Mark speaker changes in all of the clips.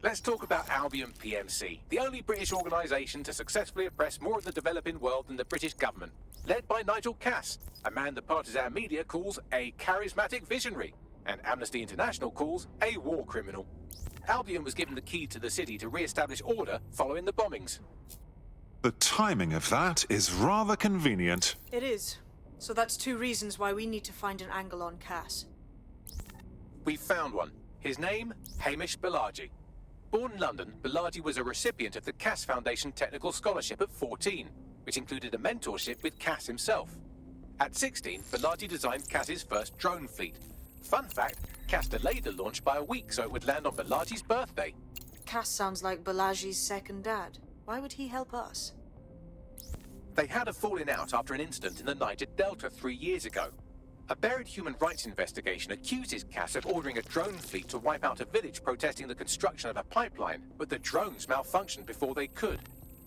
Speaker 1: Let's talk about Albion PMC, the only British organisation to successfully oppress more of the developing world than the British government. Led by Nigel Cass, a man the partisan media calls a charismatic visionary, and Amnesty International calls a war criminal. Albion was given the key to the city to re-establish order following the bombings.
Speaker 2: The timing of that is rather convenient.
Speaker 3: It is. So that's two reasons why we need to find an angle on Cass.
Speaker 1: We've found one. His name, Hamish Balaji. Born in London, Balaji was a recipient of the Cass Foundation Technical Scholarship at 14, which included a mentorship with Cass himself. At 16, Balaji designed Cass's first drone fleet. Fun fact, Cass delayed the launch by a week so it would land on Balaji's birthday.
Speaker 3: Cass sounds like Balaji's second dad. Why would he help us?
Speaker 1: They had a falling out after an incident in the Niger Delta 3 years ago. A buried human rights investigation accuses Cass of ordering a drone fleet to wipe out a village protesting the construction of a pipeline, but the drones malfunctioned before they could.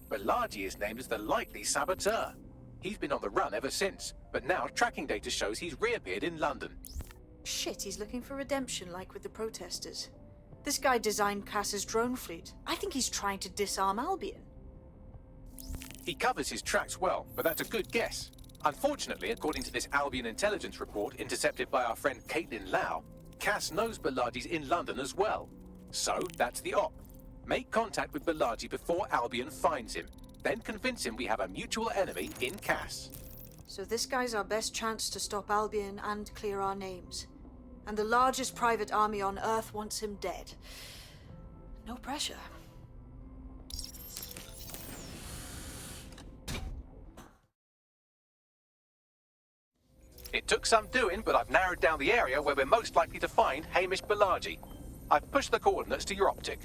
Speaker 1: Balaji is named as the likely saboteur. He's been on the run ever since, but now tracking data shows he's reappeared in London.
Speaker 3: Shit, he's looking for redemption like with the protesters. This guy designed Cass's drone fleet. I think he's trying to disarm Albion.
Speaker 1: He covers his tracks well, but that's a good guess. Unfortunately, according to this Albion intelligence report intercepted by our friend Caitlin Lau, Cass knows Balaji's in London as well. So, that's the op. Make contact with Balaji before Albion finds him. Then convince him we have a mutual enemy in Cass.
Speaker 3: So this guy's our best chance to stop Albion and clear our names. And the largest private army on Earth wants him dead. No pressure.
Speaker 1: It took some doing, but I've narrowed down the area where we're most likely to find Hamish Balaji. I've pushed the coordinates to your optic.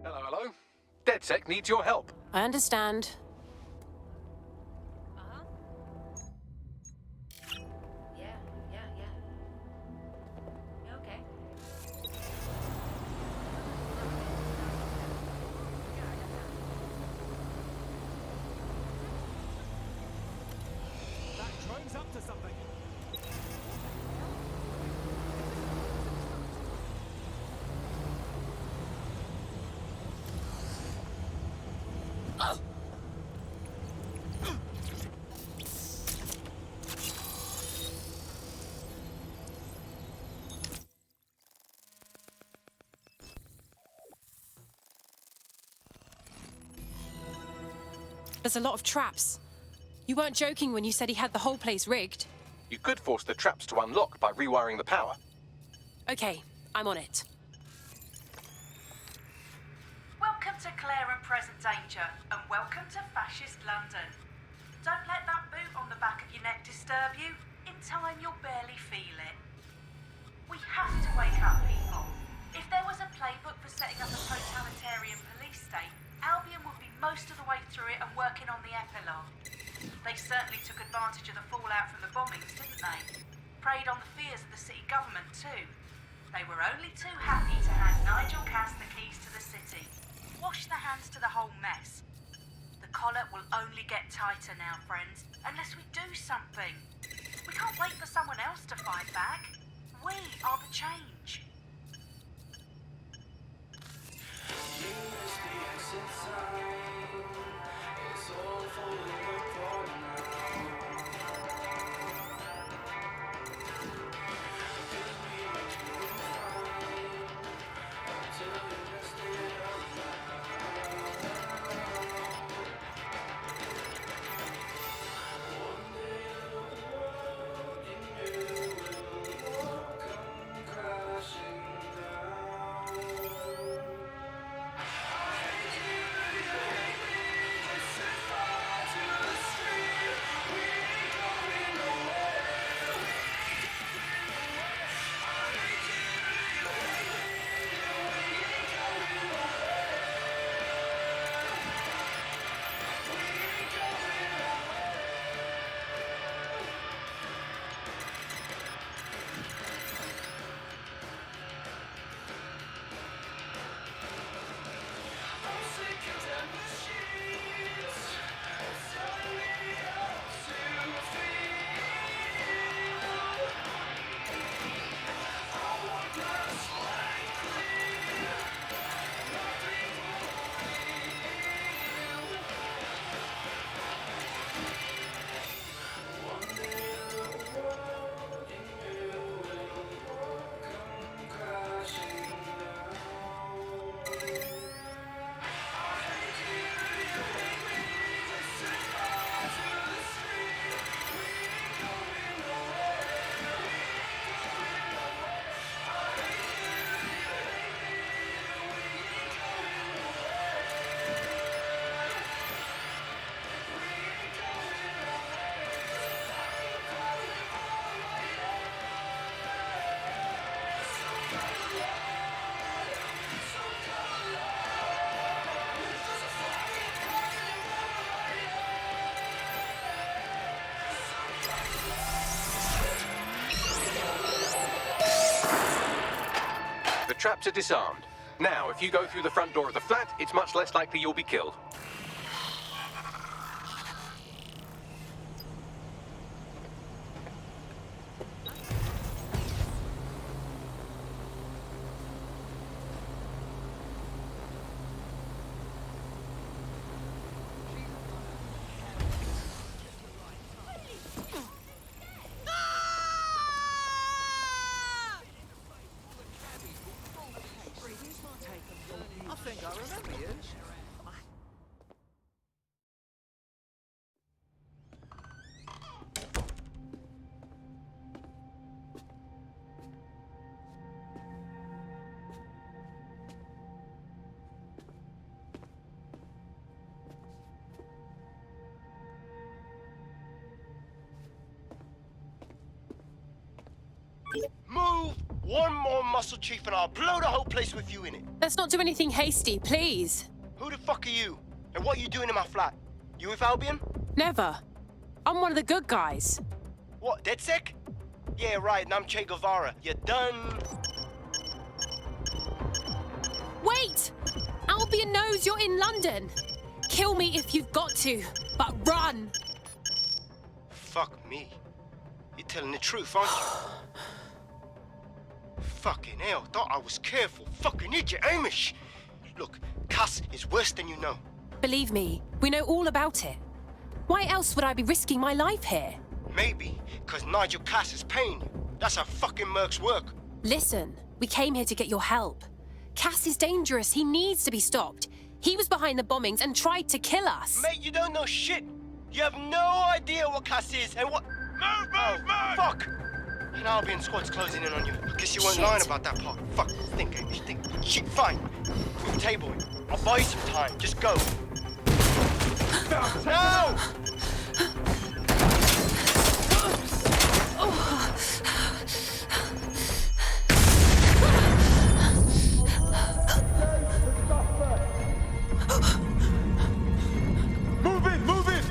Speaker 1: Hello, hello. DedSec needs your help.
Speaker 4: I understand. There's a lot of traps. You weren't joking when you said he had the whole place rigged.
Speaker 1: You could force the traps to unlock by rewiring the power.
Speaker 4: Okay, I'm on it.
Speaker 5: Welcome to Claire and Present Danger, and welcome to Fascist London. Don't let that boot on the back of your neck disturb you. In time, you'll barely feel it. We have to wake up, people. If there was a playbook for setting up a totalitarian police state, Albion would be most of the way through it and working on the epilogue. They certainly took advantage of the fallout from the bombings, didn't they? Preyed on the fears of the city government, too. They were only too happy to hand Nigel Cass the keys to the city. Wash their hands to the whole mess. The collar will only get tighter now, friends, unless we do something. We can't wait for someone else to fight back. We are the change.
Speaker 1: The traps are disarmed. Now, if you go through the front door of the flat, it's much less likely you'll be killed.
Speaker 6: Move one more muscle chief and I'll blow the whole place with you in it.
Speaker 4: Let's not do anything hasty, please.
Speaker 6: Who the fuck are you? And what are you doing in my flat? You with Albion?
Speaker 4: Never. I'm one of the good guys.
Speaker 6: What, DedSec? Yeah, right, and I'm Che Guevara. You done?
Speaker 4: Wait! Albion knows you're in London. Kill me if you've got to, but run!
Speaker 6: Fuck me. You're telling the truth, aren't you? Fucking hell, thought I was careful. Fucking idiot, Amish. Look, Cass is worse than you know.
Speaker 4: Believe me, we know all about it. Why else would I be risking my life here?
Speaker 6: Maybe, because Nigel Cass is paying you. That's how fucking mercs work.
Speaker 4: Listen, we came here to get your help. Cass is dangerous. He needs to be stopped. He was behind the bombings and tried to kill us.
Speaker 6: Mate, you don't know shit. You have no idea what Cass is and what... Move! Fuck! An Albion squad's closing in on you. Guess you weren't
Speaker 4: Shit.
Speaker 6: lying about that part. Fuck, think, Amish, think. Shit, fine. We'll table it. I'll buy you some time. Just go. No!
Speaker 2: Move in!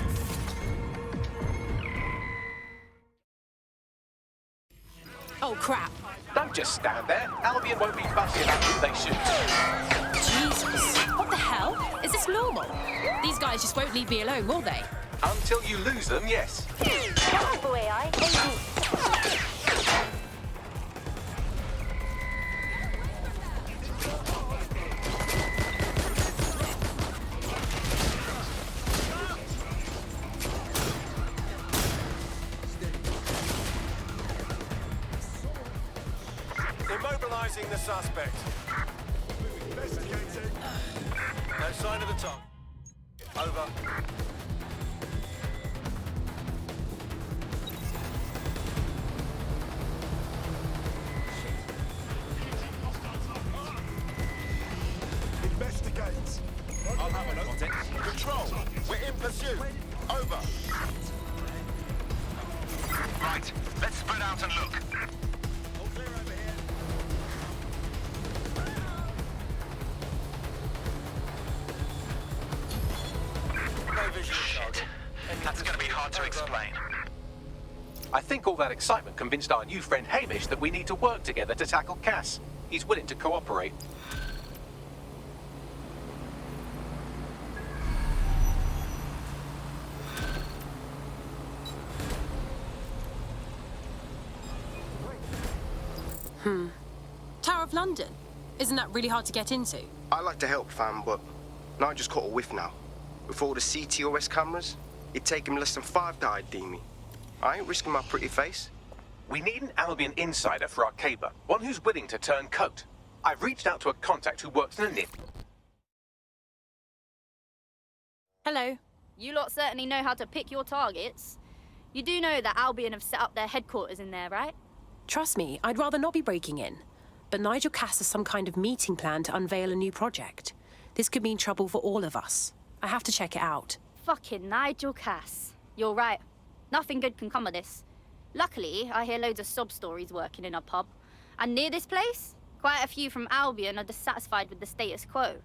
Speaker 4: Oh, crap.
Speaker 1: Don't just stand there. Albion won't be fussy about who they shoot.
Speaker 4: Jesus. What the hell? Is this normal? These guys just won't leave me alone, will they?
Speaker 1: Until you lose them, yes.
Speaker 7: Immobilizing the suspect. Investigating. No sign of the top. Over.
Speaker 2: Investigate.
Speaker 7: I'll have a look. Control. We're in pursuit. Over.
Speaker 8: Right, let's spread out and look.
Speaker 7: All clear over here. No vision of target.
Speaker 8: That's going to be hard to explain.
Speaker 1: I think all that excitement convinced our new friend Hamish that we need to work together to tackle Cass. He's willing to cooperate.
Speaker 4: Tower of London? Isn't that really hard to get into?
Speaker 6: I like to help, fam, but I just caught a whiff now. With all the CTOS cameras, it'd take him less than 5 to ID me. I ain't risking my pretty face.
Speaker 1: We need an Albion insider for our caber, one who's willing to turn coat. I've reached out to a contact who works in a NIP.
Speaker 4: Hello.
Speaker 9: You lot certainly know how to pick your targets. You do know that Albion have set up their headquarters in there, right?
Speaker 4: Trust me, I'd rather not be breaking in. But Nigel Cass has some kind of meeting plan to unveil a new project. This could mean trouble for all of us. I have to check it out.
Speaker 9: Fucking Nigel Cass. You're right. Nothing good can come of this. Luckily, I hear loads of sob stories working in a pub. And near this place, quite a few from Albion are dissatisfied with the status quo.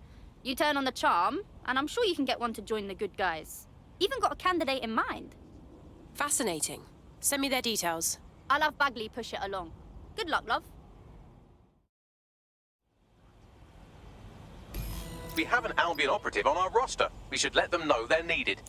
Speaker 9: You turn on the charm, and I'm sure you can get one to join the good guys. Even got a candidate in mind.
Speaker 4: Fascinating. Send me their details.
Speaker 9: I'll have Bagley push it along. Good luck, love.
Speaker 1: We have an Albion operative on our roster. We should let them know they're needed.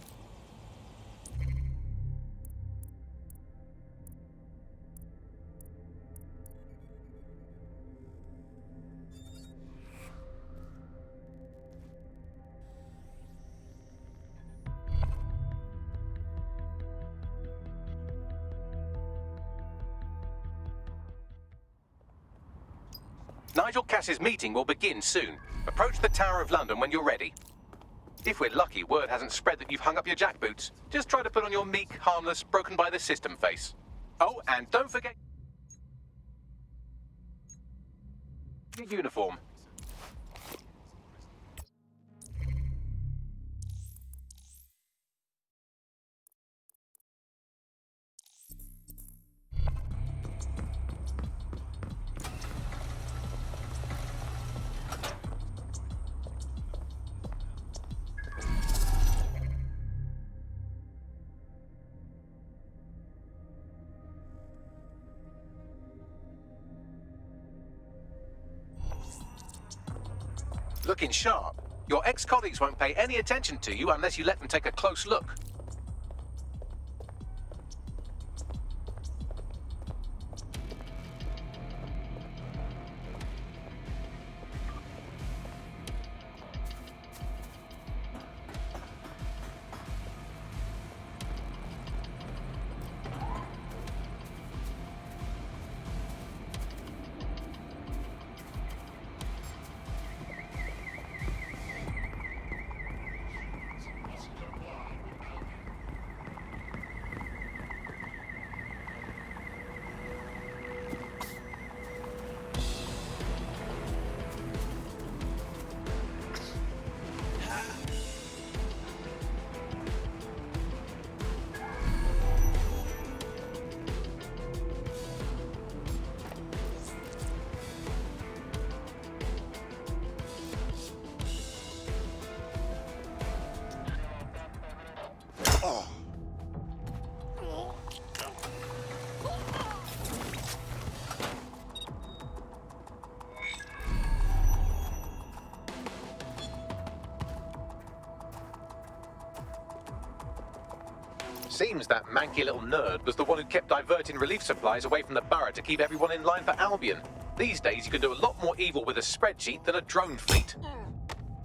Speaker 1: Nigel Cass's meeting will begin soon. Approach the Tower of London when you're ready. If we're lucky, word hasn't spread that you've hung up your jackboots. Just try to put on your meek, harmless, broken by the system face. Oh, and don't forget your uniform. Looking sharp. Your ex-colleagues won't pay any attention to you unless you let them take a close look. Seems that manky little nerd was the one who kept diverting relief supplies away from the borough to keep everyone in line for Albion. These days, you can do a lot more evil with a spreadsheet than a drone fleet.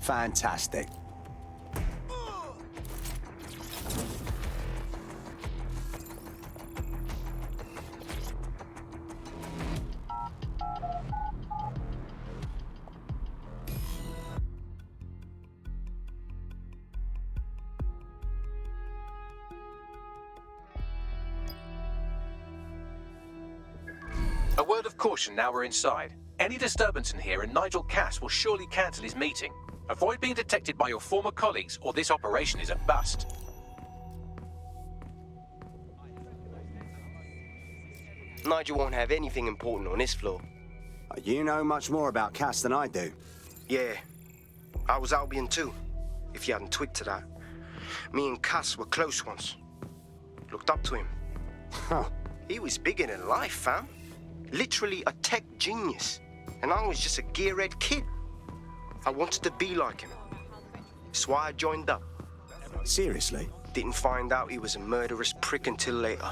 Speaker 10: Fantastic.
Speaker 1: A word of caution now we're inside. Any disturbance in here and Nigel Cass will surely cancel his meeting. Avoid being detected by your former colleagues or this operation is a bust.
Speaker 6: Nigel won't have anything important on this floor.
Speaker 10: You know much more about Cass than I do.
Speaker 6: Yeah, I was Albion too, if you hadn't twigged to that. Me and Cass were close once. Looked up to him.
Speaker 10: Huh.
Speaker 6: He was bigger than life, fam. Literally a tech genius. And I was just a gearhead kid. I wanted to be like him. That's why I joined up.
Speaker 10: Seriously?
Speaker 6: Didn't find out he was a murderous prick until later.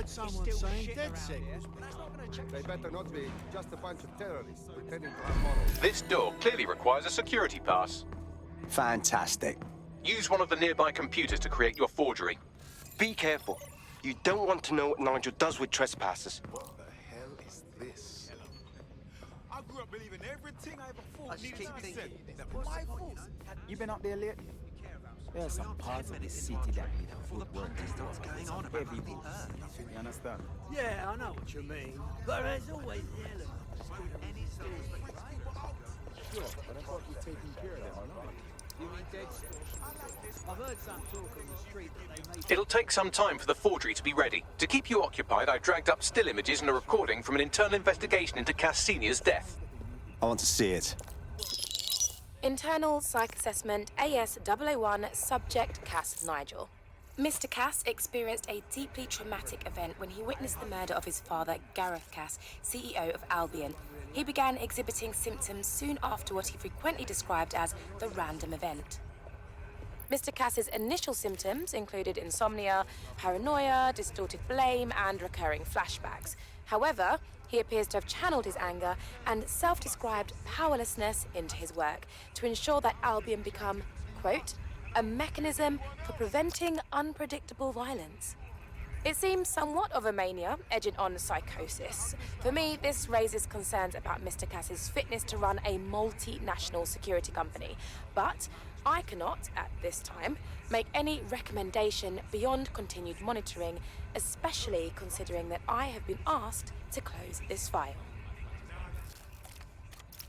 Speaker 11: Someone saying dead sick. They better not be. Just a bunch of terrorists pretending to have morals.
Speaker 1: This door clearly requires a security pass.
Speaker 10: Fantastic.
Speaker 1: Use one of the nearby computers to create your forgery.
Speaker 6: Be careful. You don't want to know what Nigel does with trespassers.
Speaker 7: What the hell is this? I grew up believing everything I ever thought
Speaker 11: just keep thinking.
Speaker 12: You been up there lately? There's some parts of the city that need footwork. What's going on about heavy boots. You understand?
Speaker 13: Yeah, I know what you mean. But there's always the element.
Speaker 12: Sure, but I thought you'd taken care of them, or not? You mean dead
Speaker 13: I've heard some talk on the street that they may...
Speaker 1: It'll take some time for the forgery to be ready. To keep you occupied, I dragged up still images and a recording from an internal investigation into Cass Sr.'s death.
Speaker 10: I want to see it.
Speaker 4: Internal Psych Assessment AS001 Subject Cass Nigel. Mr. Cass experienced a deeply traumatic event when he witnessed the murder of his father, Gareth Cass, CEO of Albion. He began exhibiting symptoms soon after what he frequently described as the random event. Mr. Cass's initial symptoms included insomnia, paranoia, distorted blame, and recurring flashbacks. However, he appears to have channeled his anger and self-described powerlessness into his work to ensure that Albion become, quote, a mechanism for preventing unpredictable violence. It seems somewhat of a mania, edging on psychosis. For me, this raises concerns about Mr. Cass's fitness to run a multinational security company. But I cannot, at this time, make any recommendation beyond continued monitoring, especially considering that I have been asked to close this file.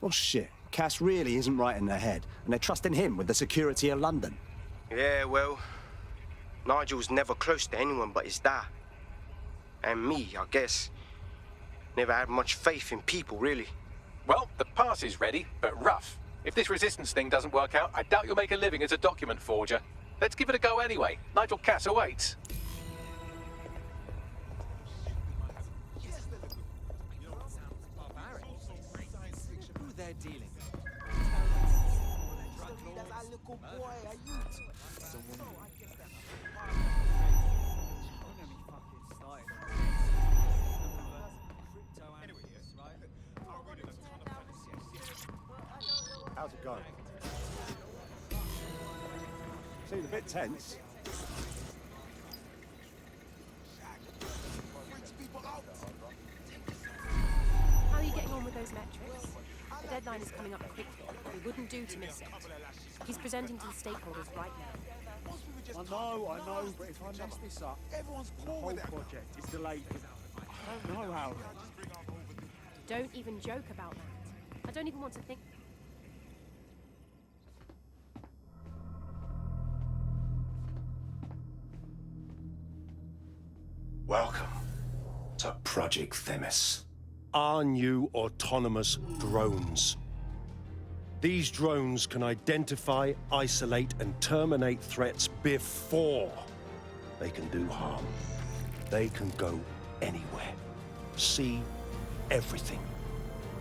Speaker 10: Well, shit. Cass really isn't right in the head, and they're trusting him with the security of London.
Speaker 6: Yeah, well, Nigel's never close to anyone but his dad. And me, I guess. Never had much faith in people, really.
Speaker 1: Well, the pass is ready, but rough. If this resistance thing doesn't work out, I doubt you'll make a living as a document forger. Let's give it a go anyway. Nigel Cass awaits.
Speaker 12: Who they're dealing with?
Speaker 10: How's it going? Seems a bit tense.
Speaker 4: How are you getting on with those metrics? The deadline is coming up quickly. We wouldn't do to miss it. He's presenting to the stakeholders right now.
Speaker 12: I know, but if I mess this up, everyone's the whole project is delayed. I don't know how.
Speaker 4: Don't even joke about that. I don't even want to think...
Speaker 14: Welcome to Project Themis.
Speaker 15: Our new autonomous drones. These drones can identify, isolate, and terminate threats before they can do harm. They can go anywhere, see everything.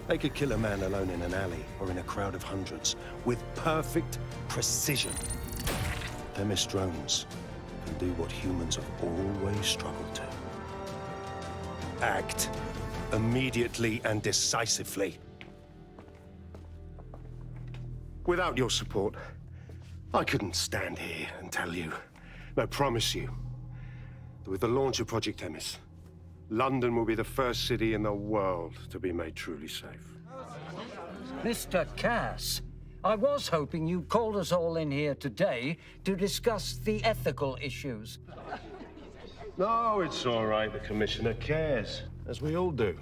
Speaker 15: They could kill a man alone in an alley or in a crowd of hundreds with perfect precision. Themis drones can do what humans have always struggled to. Act immediately and decisively. Without your support, I couldn't stand here and tell you, no, promise you, that with the launch of Project Themis, London will be the first city in the world to be made truly safe.
Speaker 13: Mr. Cass, I was hoping you called us all in here today to discuss the ethical issues.
Speaker 15: No, it's all right. The Commissioner cares, as we all do.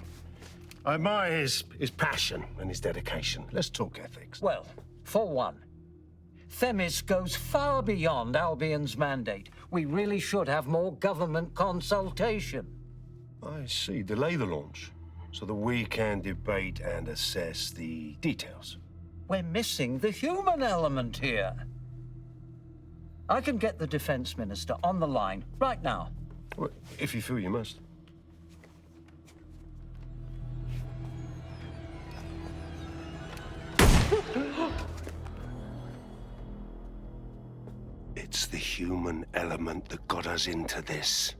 Speaker 15: I admire his passion and his dedication. Let's talk ethics.
Speaker 13: Well, for one, Themis goes far beyond Albion's mandate. We really should have more government consultation.
Speaker 15: I see. Delay the launch so that we can debate and assess the details.
Speaker 13: We're missing the human element here. I can get the Defense Minister on the line right now.
Speaker 15: Well, if you feel you must. It's the human element that got us into this.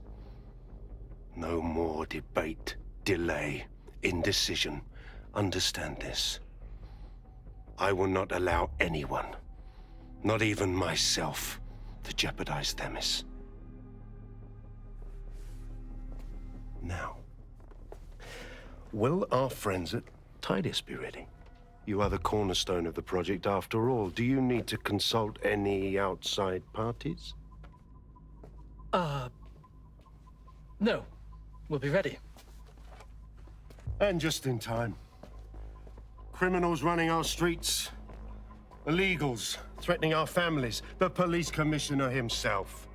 Speaker 15: No more debate, delay, indecision. Understand this. I will not allow anyone, not even myself, to jeopardize Themis. Now, will our friends at Tidus be ready? You are the cornerstone of the project after all. Do you need to consult any outside parties?
Speaker 16: No. We'll be ready.
Speaker 15: And just in time. Criminals running our streets. Illegals threatening our families. The police commissioner himself.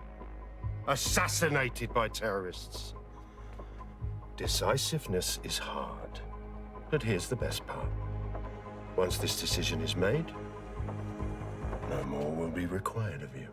Speaker 15: Assassinated by terrorists. Decisiveness is hard. But here's the best part. Once this decision is made, no more will be required of you.